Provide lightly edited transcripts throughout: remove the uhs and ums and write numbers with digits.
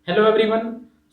Hello everyone.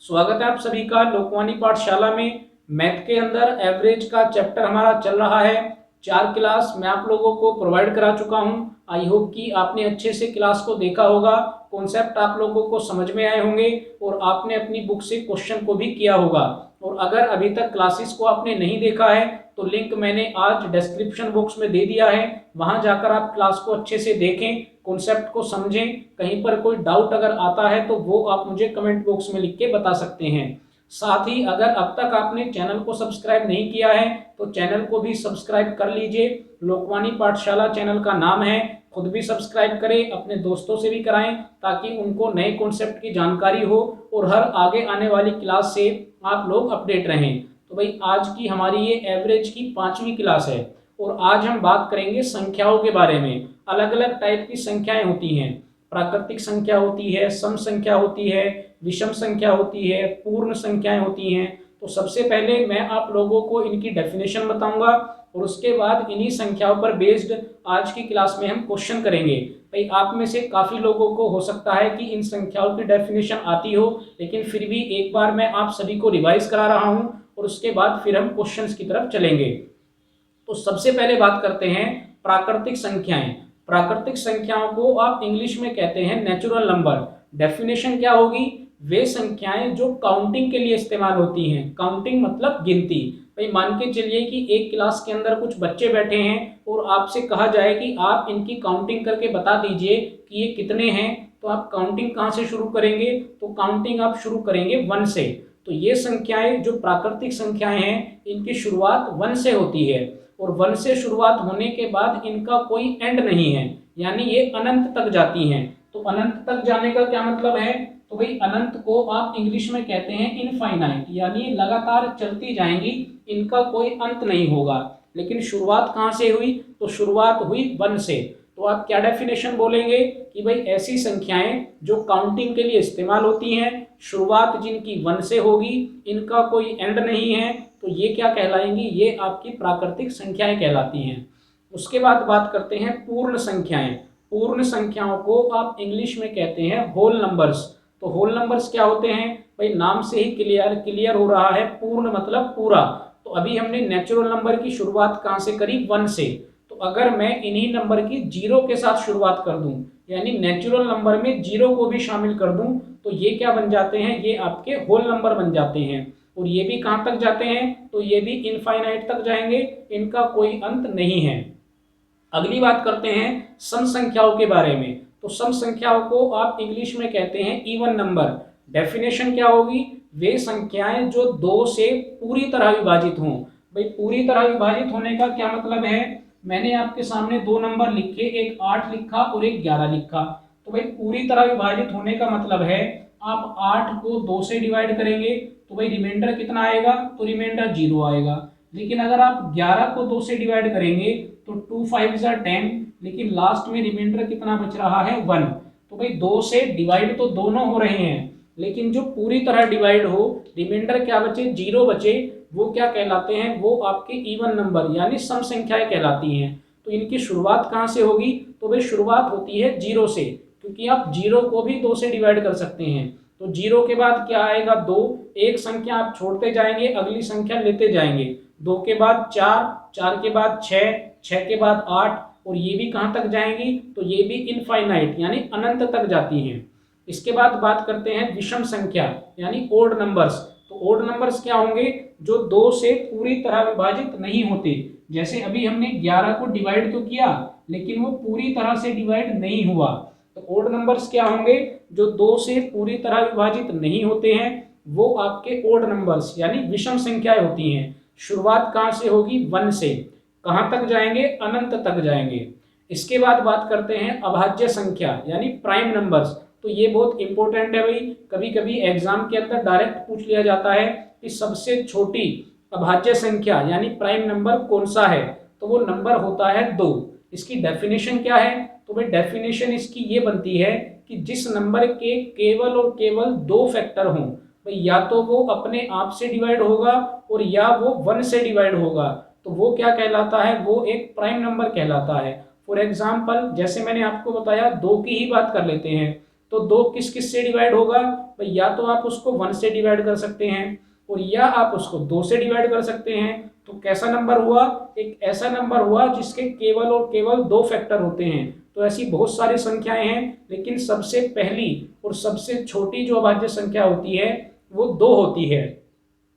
स्वागत है आप सभी का लोकवाणी पाठशाला में। मैथ के अंदर एवरेज का चैप्टर हमारा चल रहा है। 4 क्लास मैं आप लोगों को प्रोवाइड करा चुका हूं। आई होप कि आपने अच्छे से क्लास को देखा होगा, कॉन्सेप्ट आप लोगों को समझ में आए होंगे और आपने अपनी बुक से क्वेश्चन को भी किया होगा। और अगर अभी तक क्लासेस को आपने नहीं देखा है तो लिंक मैंने आज डिस्क्रिप्शन बॉक्स में दे दिया है, वहां जाकर आप क्लास को अच्छे से देखें, कॉन्सेप्ट को समझें। कहीं पर कोई डाउट अगर आता है तो वो आप मुझे कमेंट बॉक्स में लिख के बता सकते हैं। साथ ही अगर अब तक आपने चैनल को सब्सक्राइब नहीं किया है तो चैनल को भी सब्सक्राइब कर लीजिए। लोकवाणी पाठशाला चैनल का नाम है, खुद भी सब्सक्राइब करें, अपने दोस्तों से भी कराएं ताकि उनको नए कॉन्सेप्ट की जानकारी हो और हर आगे आने वाली क्लास से आप लोग अपडेट रहें। तो भाई आज की हमारी ये एवरेज की 5वीं क्लास है और आज हम बात करेंगे संख्याओं के बारे में। अलग अलग टाइप की संख्याएं होती हैं। प्राकृतिक संख्या होती है, सम संख्या होती है, विषम संख्या होती है, पूर्ण संख्याएं होती हैं। तो सबसे पहले मैं आप लोगों को इनकी डेफिनेशन बताऊंगा और उसके बाद इन्हीं संख्याओं पर बेस्ड आज की क्लास में हम क्वेश्चन करेंगे। भाई आप में से काफ़ी लोगों को हो सकता है कि इन संख्याओं की डेफिनेशन आती हो, लेकिन फिर भी एक बार मैं आप सभी को रिवाइज करा रहा हूँ और उसके बाद फिर हम क्वेश्चंस की तरफ चलेंगे। तो सबसे पहले बात करते हैं प्राकृतिक संख्याएं। प्राकृतिक संख्याओं को आप इंग्लिश में कहते हैं नेचुरल नंबर। डेफिनेशन क्या होगी? वे संख्याएं जो काउंटिंग के लिए इस्तेमाल होती हैं। काउंटिंग मतलब गिनती। भाई मान के चलिए कि एक क्लास के अंदर कुछ बच्चे बैठे हैं और आपसे कहा जाए कि आप इनकी काउंटिंग करके बता दीजिए कि ये कितने हैं, तो आप काउंटिंग कहाँ से शुरू करेंगे? तो काउंटिंग आप शुरू करेंगे 1 से। तो ये संख्याएं जो प्राकृतिक संख्याएं हैं इनकी शुरुआत 1 से होती है और 1 से शुरुआत होने के बाद इनका कोई एंड नहीं है, यानी ये अनंत तक जाती हैं। तो अनंत तक जाने का क्या मतलब है? तो भाई अनंत को आप इंग्लिश में कहते हैं इनफाइनाइट, यानी लगातार चलती जाएंगी, इनका कोई अंत नहीं होगा। लेकिन शुरुआत कहाँ से हुई? तो शुरुआत हुई 1 से। तो आप क्या डेफिनेशन बोलेंगे कि भाई ऐसी संख्याएं जो काउंटिंग के लिए इस्तेमाल होती हैं, शुरुआत जिनकी 1 से होगी, इनका कोई एंड नहीं है, तो ये क्या कहलाएंगी? ये आपकी प्राकृतिक संख्याएं कहलाती हैं। उसके बाद बात करते हैं पूर्ण संख्याएं। पूर्ण संख्याओं को आप इंग्लिश में कहते हैं होल नंबर्स। तो होल नंबर्स क्या होते हैं? भाई नाम से ही क्लियर हो रहा है, पूर्ण मतलब पूरा। तो अभी हमने नेचुरल नंबर की शुरुआत कहाँ से करी? 1 से। तो अगर मैं इन्हीं नंबर की 0 के साथ शुरुआत कर दूं, यानी नेचुरल नंबर में 0 को भी शामिल कर दूं, तो ये क्या बन जाते हैं? ये आपके होल नंबर बन जाते हैं। और ये भी कहाँ तक जाते हैं? तो ये भी इनफाइनाइट तक जाएंगे, इनका कोई अंत नहीं है। अगली बात करते हैं सम संख्याओं के बारे में। तो सम संख्याओं को आप इंग्लिश में कहते हैं इवन नंबर। डेफिनेशन क्या होगी? वे संख्याएं जो 2 से पूरी तरह विभाजित हों। भाई पूरी तरह विभाजित होने का क्या मतलब है? मैंने आपके सामने 2 नंबर लिखे, एक 8 लिखा और एक 11 लिखा। तो भाई पूरी तरह विभाजित होने का मतलब है आप 8 को 2 से डिवाइड करेंगे तो भाई रिमाइंडर कितना आएगा? तो रिमाइंडर 0 आएगा। लेकिन अगर आप 11 को 2 से डिवाइड करेंगे तो 2 5 10, लेकिन लास्ट में रिमाइंडर कितना बच रहा है? 1। तो भाई 2 से डिवाइड तो दोनों हो रहे हैं, लेकिन जो पूरी तरह डिवाइड हो, रिमाइंडर क्या बचे? 0 बचे, वो क्या कहलाते हैं? वो आपके इवन नंबर यानी सम संख्याएं कहलाती हैं। तो इनकी शुरुआत कहाँ से होगी? तो भाई शुरुआत होती है 0 से, क्योंकि आप 0 को भी 2 से डिवाइड कर सकते हैं। तो 0 के बाद क्या आएगा? 2। एक संख्या आप छोड़ते जाएंगे, अगली संख्या लेते जाएंगे। 2 के बाद 4, 4 के बाद 6, 6 के बाद 8, और ये भी कहाँ तक जाएंगी? तो ये भी इनफाइनाइट यानी अनंत तक जाती हैं। इसके बाद बात करते हैं विषम संख्या यानी ओड नंबर्स। तो ओड नंबर्स क्या होंगे? जो 2 से पूरी तरह विभाजित नहीं होते। जैसे अभी हमने 11 को डिवाइड तो किया, लेकिन वो पूरी तरह से डिवाइड नहीं हुआ। तो ओड नंबर्स क्या होंगे? जो 2 से पूरी तरह विभाजित नहीं होते हैं, वो आपके ओड नंबर्स यानी विषम संख्याएं होती हैं। शुरुआत कहाँ से होगी? 1 से। कहाँ तक जाएंगे? अनंत तक जाएंगे। इसके बाद बात करते हैं अभाज्य संख्या यानी प्राइम नंबर्स। तो ये बहुत इंपॉर्टेंट है भाई, कभी कभी एग्जाम के अंदर डायरेक्ट पूछ लिया जाता है कि सबसे छोटी अभाज्य संख्या यानी प्राइम नंबर कौन सा है? तो वो नंबर होता है 2। इसकी डेफिनेशन क्या है? तो भाई डेफिनेशन इसकी ये बनती है कि जिस नंबर के केवल और केवल 2 फैक्टर हों, भाई या तो वो अपने आप से डिवाइड होगा और या वो 1 से डिवाइड होगा, तो वो क्या कहलाता है? वो एक प्राइम नंबर कहलाता है। फॉर एग्जाम्पल जैसे मैंने आपको बताया, 2 की ही बात कर लेते हैं। तो 2 किस किस से डिवाइड होगा भाई, या तो आप उसको 1 से डिवाइड कर सकते हैं और या आप उसको 2 से डिवाइड कर सकते हैं। तो कैसा नंबर हुआ, एक ऐसा नंबर हुआ जिसके केवल और केवल 2 फैक्टर होते हैं। तो ऐसी बहुत सारी संख्याएं हैं, लेकिन सबसे पहली और सबसे छोटी जो अभाज्य संख्या होती है वो 2 होती है।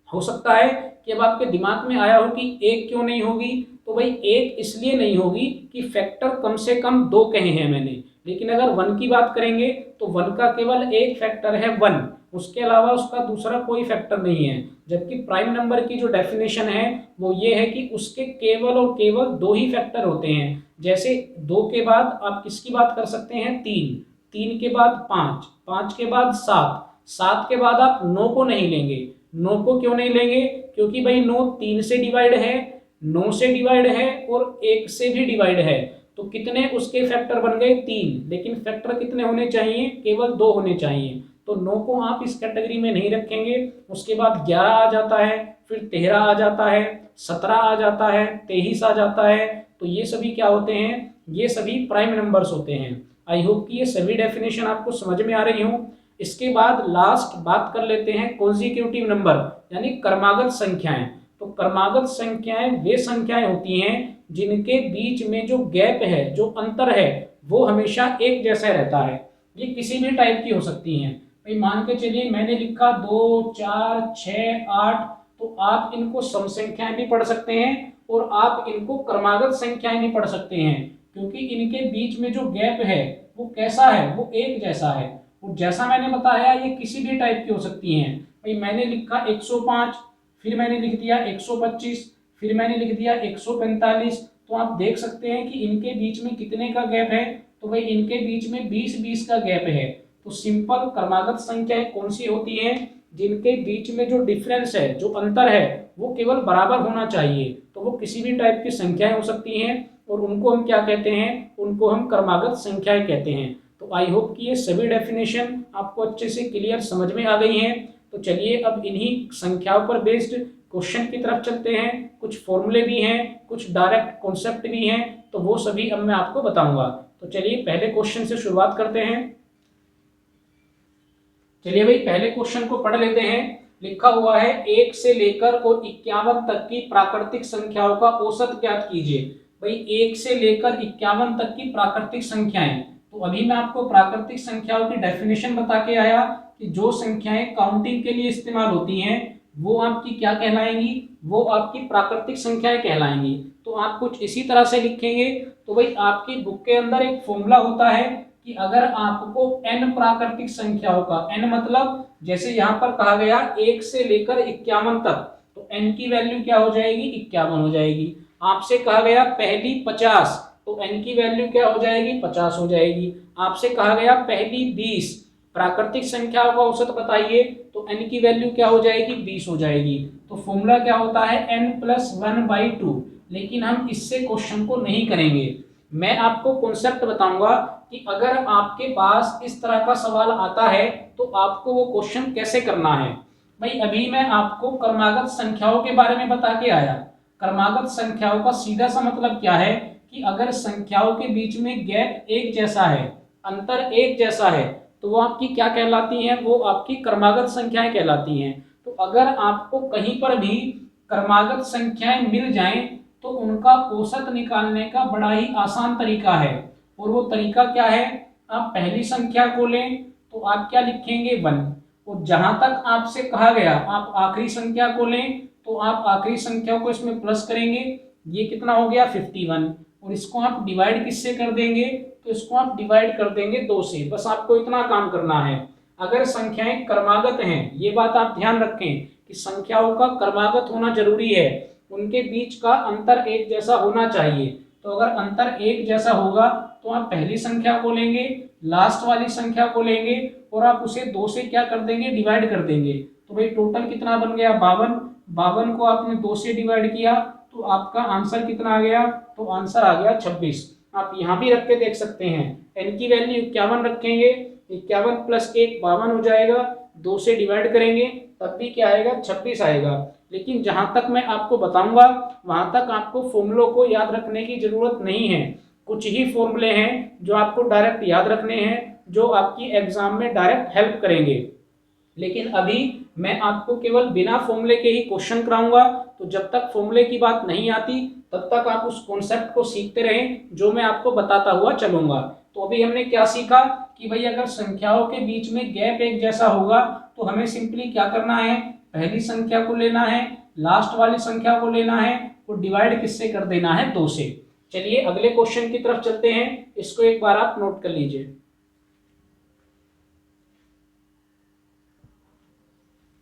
हो सकता है कि अब आपके दिमाग में आया हो कि 1 क्यों नहीं होगी, तो भाई 1 इसलिए नहीं होगी कि फैक्टर कम से कम 2 कहे हैं मैंने, लेकिन अगर 1 की बात करेंगे तो 1 का केवल एक फैक्टर है 1, उसके अलावा उसका दूसरा कोई फैक्टर नहीं है। जबकि प्राइम नंबर की जो डेफिनेशन है वो ये है कि उसके केवल और केवल 2 ही फैक्टर होते हैं। जैसे 2 के बाद आप किसकी बात कर सकते हैं, 3, 3 के बाद 5, 5 के बाद 7, 7 के बाद आप 9 को नहीं लेंगे। 9 को क्यों नहीं लेंगे, क्योंकि भाई 9 3 से डिवाइड है, 9 से डिवाइड है और 1 से भी डिवाइड है। तो कितने उसके फैक्टर बन गए, 3, लेकिन फैक्टर कितने होने चाहिए, केवल 2 होने चाहिए। तो 9 को आप इस कैटेगरी में नहीं रखेंगे। उसके बाद 11 आ जाता है, फिर 13 आ जाता है, 17 आ जाता है, 23 आ जाता है। तो ये सभी क्या होते हैं, ये सभी प्राइम नंबर्स होते हैं। आई होप कि ये सभी डेफिनेशन आपको समझ में आ रही हो। इसके बाद लास्ट बात कर लेते हैं कॉन्जिक्यूटिव नंबर, यानी क्रमागत संख्याएं। तो क्रमागत संख्याएं वे संख्याएं होती हैं जिनके बीच में जो गैप है, जो अंतर है, वो हमेशा एक जैसा रहता है। ये किसी भी टाइप की हो सकती हैं। भाई मान के चलिए मैंने लिखा 2, 4, 6, 8, तो आप इनको सम संख्याएं भी पढ़ सकते हैं और आप इनको क्रमागत संख्याएं भी पढ़ सकते हैं, क्योंकि इनके बीच में जो गैप है वो कैसा है, वो एक जैसा है। और जैसा मैंने बताया ये किसी भी टाइप की हो सकती हैं। भाई मैंने लिखा 105, फिर मैंने लिख दिया 125, फिर मैंने लिख दिया 145, तो आप देख सकते हैं कि इनके बीच में कितने का गैप है, तो भाई इनके बीच में 20-20 का गैप है। तो सिंपल क्रमागत संख्याएं कौन सी होती हैं, जिनके बीच में जो डिफरेंस है, जो अंतर है, वो केवल बराबर होना चाहिए। तो वो किसी भी टाइप की संख्याएं हो सकती हैं और उनको हम क्या कहते हैं, उनको हम क्रमागत संख्याएं कहते हैं। तो आई होप कि ये सभी डेफिनेशन आपको अच्छे से क्लियर समझ में आ गई हैं। तो चलिए अब इन्हीं संख्याओं पर बेस्ड क्वेश्चन की तरफ चलते हैं। कुछ फॉर्मूले भी हैं, कुछ डायरेक्ट कॉन्सेप्ट भी हैं, तो वो सभी अब मैं आपको बताऊंगा। तो चलिए पहले क्वेश्चन से शुरुआत करते हैं। चलिए भाई पहले क्वेश्चन को पढ़ लेते हैं। लिखा हुआ है 1 से लेकर और 51 तक की प्राकृतिक संख्याओं का औसत ज्ञात कीजिए। भाई 1 से लेकर 51 तक की प्राकृतिक संख्याएं, तो अभी मैं आपको प्राकृतिक संख्याओं की डेफिनेशन बता के आया कि जो संख्याएं काउंटिंग के लिए इस्तेमाल होती हैं वो आपकी क्या कहलाएंगी, वो आपकी प्राकृतिक संख्याएं कहलाएंगी। तो आप कुछ इसी तरह से लिखेंगे। तो भाई आपकी बुक के अंदर एक फॉर्मूला होता है कि अगर आपको n प्राकृतिक संख्याओं का, n मतलब जैसे यहाँ पर कहा गया 1 से लेकर 51 तक, तो n की वैल्यू क्या हो जाएगी, 51 हो जाएगी। आपसे कहा गया पहली 50, तो n की वैल्यू क्या हो जाएगी, 50 हो जाएगी। आपसे कहा गया पहली 20 प्राकृतिक संख्याओं का औसत बताइए, तो n की वैल्यू क्या हो जाएगी, 20 हो जाएगी। तो फॉर्मूला क्या होता है, n+1/2। लेकिन हम इससे क्वेश्चन को नहीं करेंगे। मैं आपको कॉन्सेप्ट बताऊंगा कि अगर आपके पास इस तरह का सवाल आता है तो आपको वो क्वेश्चन कैसे करना है। भाई अभी मैं आपको क्रमागत संख्याओं के बारे में बता के आया। क्रमागत संख्याओं का सीधा सा मतलब क्या है कि अगर संख्याओं के बीच में गैप एक जैसा है, अंतर एक जैसा है, तो वो आपकी क्या कहलाती हैं, वो आपकी क्रमागत संख्याएं कहलाती हैं। तो अगर आपको कहीं पर भी क्रमागत संख्याएं मिल जाएं तो उनका औसत निकालने का बड़ा ही आसान तरीका है। और वो तरीका क्या है, आप पहली संख्या को लें तो आप क्या लिखेंगे, 1, और जहां तक आपसे कहा गया आप आखिरी संख्या को लें तो आप आखिरी संख्या को इसमें प्लस करेंगे, ये कितना हो गया 51, और इसको आप डिवाइड किससे कर देंगे, तो इसको आप डिवाइड कर देंगे 2 से। बस आपको इतना काम करना है। अगर संख्याएं क्रमागत हैं, ये बात आप ध्यान रखें कि संख्याओं का क्रमागत होना जरूरी है, उनके बीच का अंतर एक जैसा होना चाहिए। तो अगर अंतर एक जैसा होगा तो आप पहली संख्या को लेंगे, लास्ट वाली संख्या को लेंगे और आप उसे 2 से क्या कर देंगे, डिवाइड कर देंगे। तो भाई टोटल कितना बन गया, 52। 52 को आपने 2 से डिवाइड किया तो आपका आंसर कितना आ गया, तो आंसर आ गया 26। आप यहाँ भी रख के देख सकते हैं। n की वैल्यू 51 रखेंगे, 51 + 1 52 हो जाएगा, 2 से डिवाइड करेंगे तब भी क्या आएगा, 26 आएगा। लेकिन जहां तक मैं आपको बताऊंगा वहां तक आपको फॉर्मूलों को याद रखने की जरूरत नहीं है। कुछ ही फॉर्मूले हैं जो आपको डायरेक्ट याद रखने हैं, जो आपकी एग्जाम में डायरेक्ट हेल्प करेंगे। लेकिन अभी मैं आपको केवल बिना फॉर्मूले के ही क्वेश्चन कराऊंगा, तो जब तक फॉर्मूले की बात नहीं आती तब तक आप उस कॉन्सेप्ट को सीखते रहें जो मैं आपको बताता हुआ चलूंगा। तो अभी हमने क्या सीखा कि भाई अगर संख्याओं के बीच में गैप एक जैसा होगा तो हमें सिंपली क्या करना है, पहली संख्या को लेना है, लास्ट वाली संख्या को लेना है और डिवाइड किससे कर देना है, 2 से। चलिए अगले क्वेश्चन की तरफ चलते हैं, इसको एक बार आप नोट कर लीजिए।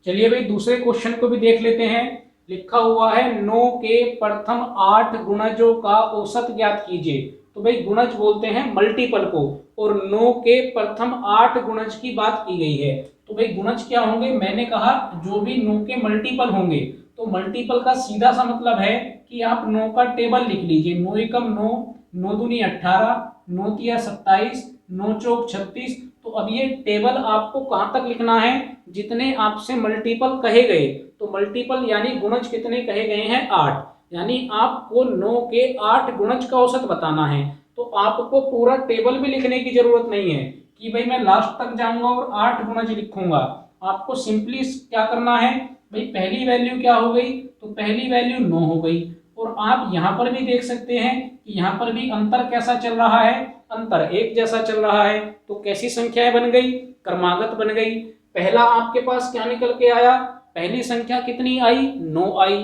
चलिए भाई दूसरे क्वेश्चन को भी देख लेते हैं। लिखा हुआ है 9 के प्रथम 8 गुणजों का औसत ज्ञात कीजिए। तो भाई गुणज बोलते हैं मल्टीपल को, और 9 के प्रथम 8 गुणज की बात की गई है। तो भाई गुणज क्या होंगे, मैंने कहा जो भी 9 के मल्टीपल होंगे। तो मल्टीपल का सीधा सा मतलब है कि आप 9 का टेबल लिख लीजिए। 9 एकम 9, 9 दूनी 18, 9 तिया 27, 9 चौक 36। तो अब ये टेबल आपको कहाँ तक लिखना है, जितने आपसे मल्टीपल कहे गए। तो मल्टीपल यानी गुणज कितने कहे गए हैं, 8। यानी आपको 9 के 8 गुणज का औसत बताना है। तो आपको पूरा टेबल भी लिखने की जरूरत नहीं है कि भाई मैं लास्ट तक जाऊंगा और 8 गुणज लिखूंगा। आपको सिंपली क्या करना है, भाई पहली वैल्यू क्या हो गई, तो पहली वैल्यू 9 हो गई। और आप यहाँ पर भी देख सकते हैं कि यहाँ पर भी अंतर कैसा चल रहा है, अंतर एक जैसा चल रहा है। तो कैसी संख्याएं बन गई, क्रमागत बन गई। पहला आपके पास क्या निकल के आया, पहली संख्या कितनी आई, 9 आई।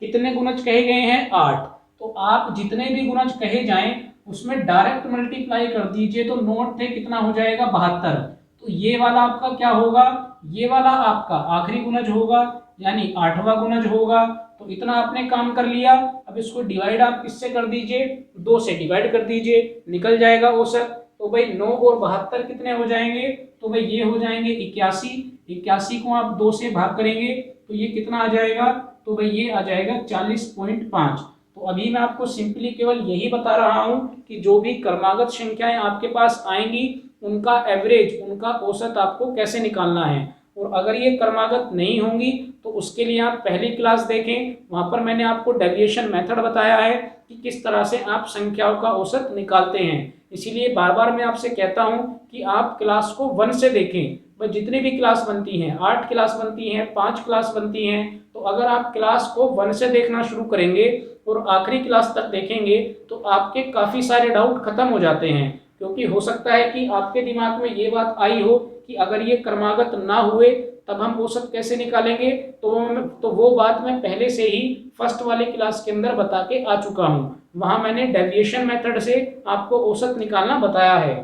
कितने गुणज कहे गए हैं, 8। तो आप जितने भी गुणज कहे जाएं उसमें डायरेक्ट मल्टीप्लाई कर दीजिए, तो 9 थे कितना हो जाएगा, 72। तो ये वाला आपका क्या होगा, ये वाला आपका आखिरी गुणज होगा, यानी 8वां गुणज होगा। तो इतना आपने काम कर लिया। अब इसको डिवाइड आप किससे कर दीजिए, 2 से डिवाइड कर दीजिए, निकल जाएगा औसत। तो भाई 9 और 72 कितने हो जाएंगे, तो भाई ये हो जाएंगे 81। 81 को आप 2 से भाग करेंगे तो ये कितना आ जाएगा, तो भाई ये आ जाएगा 40.5। तो अभी मैं आपको सिंपली केवल यही बता रहा हूं कि जो भी क्रमागत संख्याएं आपके पास आएंगी उनका एवरेज, उनका औसत आपको कैसे निकालना है। और अगर ये क्रमागत नहीं होंगी तो उसके लिए आप पहली क्लास देखें, वहां पर मैंने आपको डेविएशन मेथड बताया है कि किस तरह से आप संख्याओं का औसत निकालते हैं। इसीलिए बार बार मैं आपसे कहता हूं कि आप क्लास को 1 से देखें। भाई जितनी भी क्लास बनती हैं, 8 क्लास बनती हैं, 5 क्लास बनती हैं, तो अगर आप क्लास को 1 से देखना शुरू करेंगे और आखिरी क्लास तक देखेंगे तो आपके काफ़ी सारे डाउट खत्म हो जाते हैं। क्योंकि हो सकता है कि आपके दिमाग में ये बात आई हो कि अगर ये क्रमागत ना हुए तब हम औसत कैसे निकालेंगे। तो वो बात मैं पहले से ही फर्स्ट वाली क्लास के अंदर बता के आ चुका हूँ। वहां मैंने डेविएशन मेथड से आपको औसत निकालना बताया है।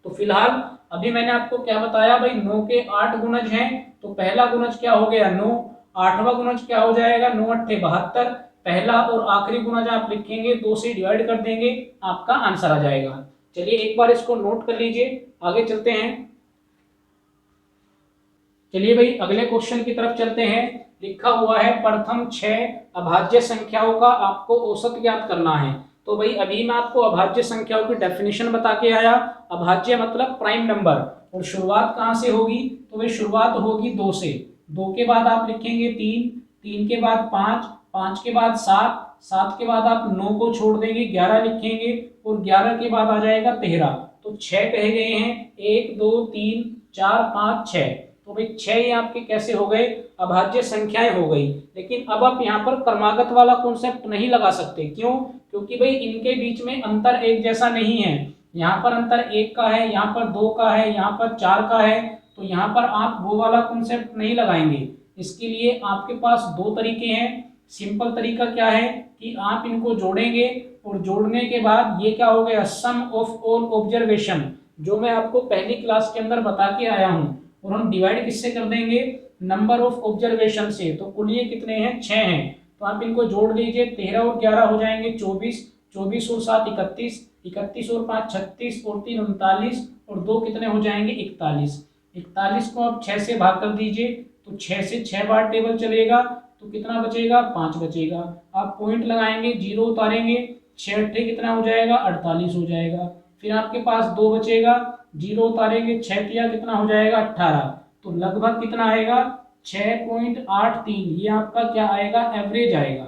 तो फिलहाल अभी मैंने आपको क्या बताया, भाई 9 के 8 गुणज हैं। तो पहला गुणज क्या हो गया, 9। 8वां गुणज क्या हो जाएगा, 9 8 72। पहला और आखिरी गुणज आप लिखेंगे, 2 से डिवाइड कर देंगे, आपका आंसर आ जाएगा। चलिए एक बार इसको नोट कर लीजिए, आगे चलते हैं। चलिए भाई अगले क्वेश्चन की तरफ चलते हैं। लिखा हुआ है प्रथम 6 अभाज्य संख्याओं का आपको औसत ज्ञात करना है। तो भाई अभी मैं आपको अभाज्य संख्याओं की डेफिनेशन बता के आया। अभाज्य मतलब प्राइम नंबर। और शुरुआत कहाँ से होगी, तो भाई शुरुआत होगी 2 से। 2 के बाद आप लिखेंगे 3, 3 के बाद 5, 5 के बाद 7, 7 के बाद आप 9 को छोड़ देंगे, 11 लिखेंगे, और 11 के बाद आ जाएगा 13। तो 6 कहे गए हैं, 1 2 3 4 5 6। तो भाई 6 ये आपके कैसे हो गए, अभाज्य संख्याएं हो गई। लेकिन अब आप यहाँ पर क्रमागत वाला कॉन्सेप्ट नहीं लगा सकते। क्यों, क्योंकि भाई इनके बीच में अंतर एक जैसा नहीं है। यहाँ पर अंतर 1 का है, यहाँ पर 2 का है, यहाँ पर 4 का है। तो यहाँ पर आप वो वाला कॉन्सेप्ट नहीं लगाएंगे। इसके लिए आपके पास 2 तरीके हैं। सिंपल तरीका क्या है कि आप इनको जोड़ेंगे, और जोड़ने के बाद ये क्या हो गया, सम ऑफ ऑल ऑब्जर्वेशन, जो मैं आपको पहली क्लास के अंदर बता के आया हूँ। और हम डिवाइड किससे कर देंगे, नंबर ऑफ ऑब्जर्वेशन से। तो कुल ये कितने हैं, 6 हैं। तो आप इनको जोड़ दीजिए, 13 और 11 हो जाएंगे 24, 24 और 7 31, 31 और 5 36, और 3 39, और 2 कितने हो जाएंगे, 41। 41 को आप 6 से भाग कर दीजिए, तो 6 से 6 बार टेबल चलेगा, तो कितना बचेगा, 5 बचेगा। आप पॉइंट लगाएंगे, 0 उतारेंगे, 6 8 कितना हो जाएगा, 48 हो जाएगा। फिर आपके पास 2 बचेगा, 0 उतारेंगे, 6 तिया कितना हो जाएगा, 18। तो लगभग कितना आएगा, 6.83। ये आपका क्या आएगा, एवरेज आएगा।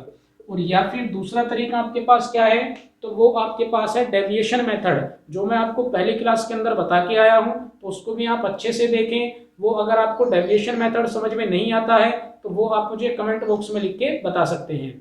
और या फिर दूसरा तरीका आपके पास क्या है, तो वो आपके पास है डेविएशन मेथड, जो मैं आपको पहली क्लास के अंदर बता के आया हूँ, तो उसको भी आप अच्छे से देखें। वो अगर आपको डेविएशन मेथड समझ में नहीं आता है तो वो आप मुझे कमेंट बॉक्स में लिख के बता सकते हैं।